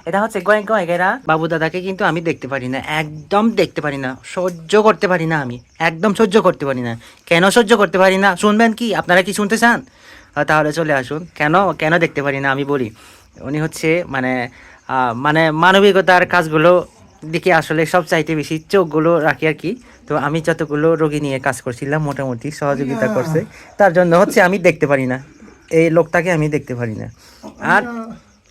এটা হচ্ছে গয়গেরা বাবু দাদাকে কিন্তু আমি দেখতে পারি না, একদম দেখতে পারি না, সহ্য করতে পারি না, আমি একদম সহ্য করতে পারি না। কেন সহ্য করতে পারি না শুনবেন কি? আপনারা কি শুনতে চান? তাহলে চলে আসুন। কেন কেন দেখতে পারি না আমি বলি। উনি হচ্ছে মানে মানবিকতার কাজগুলো দিকে আসলে সব চাইতে বেশি চোখগুলো রাখি আর কি। তো আমি যতগুলো রোগী নিয়ে কাজ করছিলাম মোটামুটি সহযোগিতা করছে, তার জন্য হচ্ছে আমি দেখতে পারি না, এই লোকটাকে আমি দেখতে পারি না। আর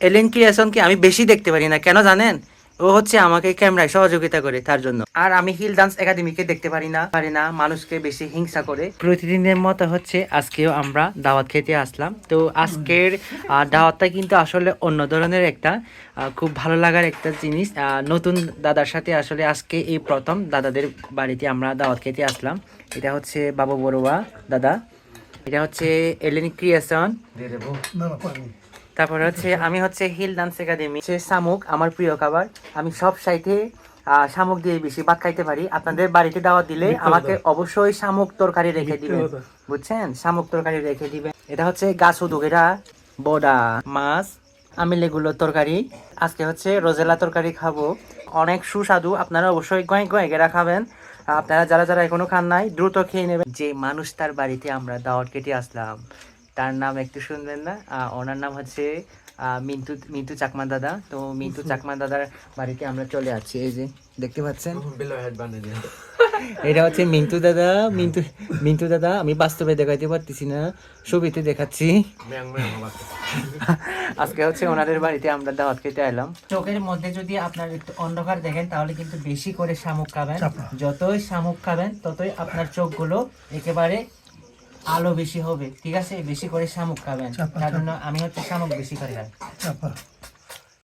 এলেন ক্রিয়েশনকে আমি বেশি দেখতে পারি না, কেন জানেন? ও হচ্ছে আমাকে ক্যামেরায় সহযোগিতা করে তার জন্য। আর আমি হিল ডান্স একাডেমিকে দেখতে পারি না, মানুষকে বেশি হিংসা করে। প্রতিদিনের মতো হচ্ছে আজকেও আমরা দাওয়াত খেতে আসলাম। তো আজকের দাওয়াতটা কিন্তু আসলে অন্য ধরনের একটা খুব ভালো লাগার একটা জিনিস। নতুন দাদার সাথে আসলে আজকে এই প্রথম দাদাদের বাড়িতে আমরা দাওয়াত খেতে আসলাম। এটা হচ্ছে বাবু বড়ুয়া দাদা, এটা হচ্ছে এলেন ক্রিয়েশন, তারপরে হচ্ছে আমি হচ্ছে হিল ডান্স একাডেমি। সে শামুক আমার প্রিয় খাবার, আমি সব সাইতে শামুক দিয়ে বেশি ভাত খাইতে পারি। আপনাদের বাড়িতে দাওয়াত দিলে আমাকে অবশ্যই শামুক তরকারি রেখে দিবেন, বুঝছেন? শামুক তরকারি রেখে দিবেন। এটা হচ্ছে গাছ উদুগেরা বড়া মাছ, আমি লেগুলোর তরকারি। আজকে হচ্ছে রোজেলা তরকারি খাবো, অনেক সুস্বাদু। আপনারা অবশ্যই গয়গেরা খাবেন। আপনারা যারা যারা এখনো খান নাই দ্রুত খেয়ে নেবেন। যে মানুষটার বাড়িতে আমরা দাওয়াত কেটে আসলাম তার নাম একটু শুনবেন না? ওনার নাম হচ্ছে মিন্টু মিন্টু চাকমা দাদা। তো মিন্টু চাকমা দাদার বাড়িতে আমরা চলে আসছি, এই যে দেখতে পাচ্ছেন। এটা হচ্ছে মিন্টু দাদা। মিন্টু দাদা আমি বাস্তবে দেখাইতে পারতেছি না, ছবিতে দেখাচ্ছি। আজকে হচ্ছে ওনাদের বাড়িতে আমরা দাওয়াত খেতে এলাম। চোখের মধ্যে যদি আপনার একটু অন্ধকার দেখেন তাহলে কিন্তু বেশি করে শামুক খাবেন। যতই শামুক খাবেন ততই আপনার চোখগুলো একেবারে আলো বেশি হবে, ঠিক আছে? বেশি করে শামুক খাবেন, তার জন্য আমি হচ্ছে শামুক বেশি খাই।